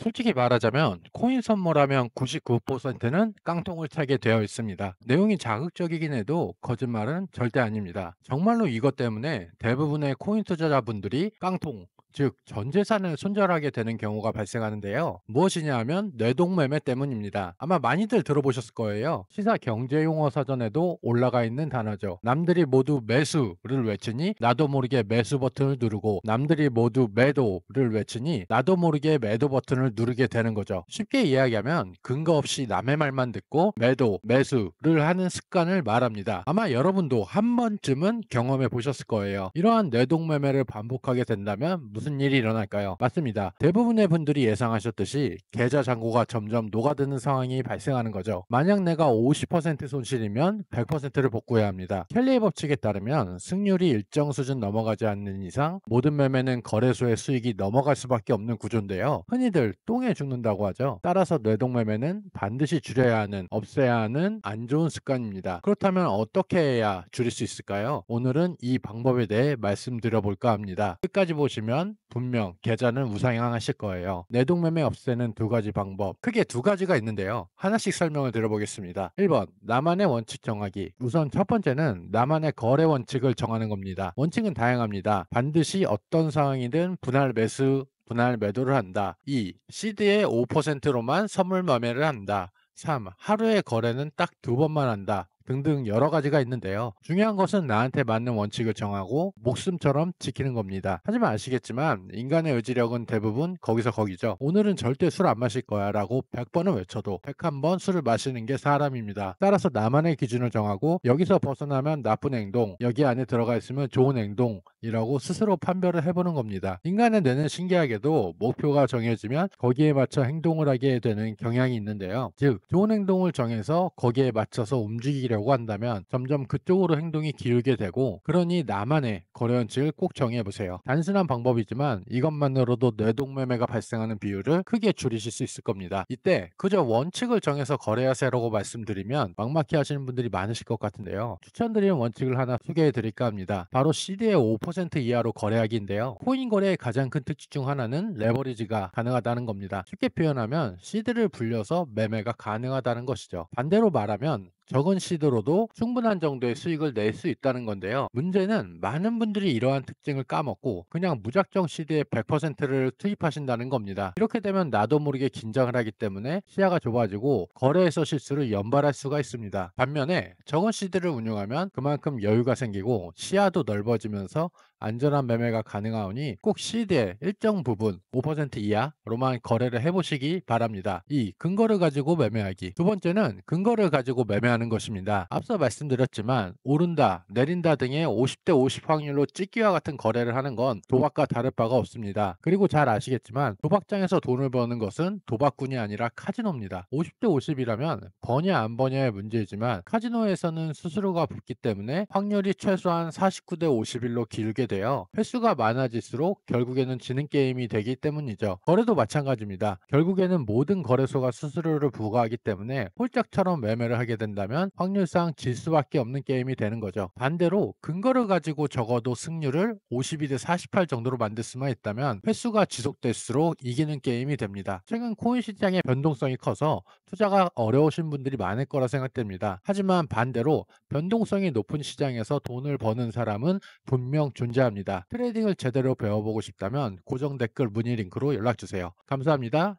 솔직히 말하자면 코인 선물하면 99%는 깡통을 차게 되어 있습니다. 내용이 자극적이긴 해도 거짓말은 절대 아닙니다. 정말로 이것 때문에 대부분의 코인 투자자분들이 깡통, 즉 전재산을 손절하게 되는 경우가 발생하는데요. 무엇이냐 하면 뇌동매매 때문입니다. 아마 많이들 들어보셨을 거예요. 시사 경제용어 사전에도 올라가 있는 단어죠. 남들이 모두 매수를 외치니 나도 모르게 매수 버튼을 누르고, 남들이 모두 매도를 외치니 나도 모르게 매도 버튼을 누르게 되는 거죠. 쉽게 이야기하면 근거 없이 남의 말만 듣고 매도, 매수를 하는 습관을 말합니다. 아마 여러분도 한 번쯤은 경험해 보셨을 거예요. 이러한 뇌동매매를 반복하게 된다면 무슨 일이 일어날까요? 맞습니다. 대부분의 분들이 예상하셨듯이 계좌 잔고가 점점 녹아드는 상황이 발생하는 거죠. 만약 내가 50% 손실이면 100%를 복구해야 합니다. 켈리의 법칙에 따르면 승률이 일정 수준 넘어가지 않는 이상 모든 매매는 거래소의 수익이 넘어갈 수밖에 없는 구조인데요. 흔히들 똥에 죽는다고 하죠. 따라서 뇌동매매는 반드시 줄여야 하는, 없애야 하는 안 좋은 습관입니다. 그렇다면 어떻게 해야 줄일 수 있을까요? 오늘은 이 방법에 대해 말씀드려 볼까 합니다. 끝까지 보시면 분명 계좌는 우상향하실 거예요. 뇌동매매 없애는 두 가지 방법, 크게 두 가지가 있는데요. 하나씩 설명을 드려보겠습니다. 1번, 나만의 원칙 정하기. 우선 첫 번째는 나만의 거래 원칙을 정하는 겁니다. 원칙은 다양합니다. 반드시 어떤 상황이든 분할 매수, 분할 매도를 한다. 2. 시드의 5%로만 선물 매매를 한다. 3. 하루의 거래는 딱 두 번만 한다. 등등 여러 가지가 있는데요. 중요한 것은 나한테 맞는 원칙을 정하고 목숨처럼 지키는 겁니다. 하지만 아시겠지만 인간의 의지력은 대부분 거기서 거기죠. 오늘은 절대 술 안 마실 거야 라고 100번을 외쳐도 101번 술을 마시는 게 사람입니다. 따라서 나만의 기준을 정하고 여기서 벗어나면 나쁜 행동, 여기 안에 들어가 있으면 좋은 행동이라고 스스로 판별을 해보는 겁니다. 인간의 뇌는 신기하게도 목표가 정해지면 거기에 맞춰 행동을 하게 되는 경향이 있는데요. 즉 좋은 행동을 정해서 거기에 맞춰서 움직이려고 한다면 점점 그쪽으로 행동이 기울게 되고, 그러니 나만의 거래 원칙을 꼭 정해보세요. 단순한 방법이지만 이것만으로도 뇌동매매가 발생하는 비율을 크게 줄이실 수 있을 겁니다. 이때 그저 원칙을 정해서 거래하세요라고 말씀드리면 막막해 하시는 분들이 많으실 것 같은데요. 추천드리는 원칙을 하나 소개해 드릴까 합니다. 바로 CD의 5% 이하로 거래하기인데요. 코인 거래의 가장 큰 특징 중 하나는 레버리지가 가능하다는 겁니다. 쉽게 표현하면 CD를 불려서 매매가 가능하다는 것이죠. 반대로 말하면 적은 시드로도 충분한 정도의 수익을 낼 수 있다는 건데요. 문제는 많은 분들이 이러한 특징을 까먹고 그냥 무작정 시드에 100%를 투입하신다는 겁니다. 이렇게 되면 나도 모르게 긴장을 하기 때문에 시야가 좁아지고 거래에서 실수를 연발할 수가 있습니다. 반면에 적은 시드를 운용하면 그만큼 여유가 생기고 시야도 넓어지면서 안전한 매매가 가능하오니 꼭 시드의 일정 부분 5% 이하로만 거래를 해보시기 바랍니다. 이 근거를 가지고 매매하기. 두 번째는 근거를 가지고 매매하는 것입니다. 앞서 말씀드렸지만 오른다, 내린다 등의 50대 50 확률로 찍기와 같은 거래를 하는 건 도박과 다를 바가 없습니다. 그리고 잘 아시겠지만 도박장에서 돈을 버는 것은 도박꾼이 아니라 카지노입니다. 50대 50이라면 버냐 안 버냐의 문제이지만 카지노에서는 수수료가 붙기 때문에 확률이 최소한 49대 51로 기울게 돼요. 횟수가 많아질수록 결국에는 지는 게임이 되기 때문이죠. 거래도 마찬가지입니다. 결국에는 모든 거래소가 수수료를 부과하기 때문에 홀짝처럼 매매를 하게 된다면 확률상 질 수밖에 없는 게임이 되는 거죠. 반대로 근거를 가지고 적어도 승률을 52대 48 정도로 만들 수만 있다면 횟수가 지속될수록 이기는 게임이 됩니다. 최근 코인 시장의 변동성이 커서 투자가 어려우신 분들이 많을 거라 생각됩니다. 하지만 반대로 변동성이 높은 시장에서 돈을 버는 사람은 분명 존재합니다. 트레이딩을 제대로 배워보고 싶다면 고정 댓글 문의 링크로 연락주세요. 감사합니다.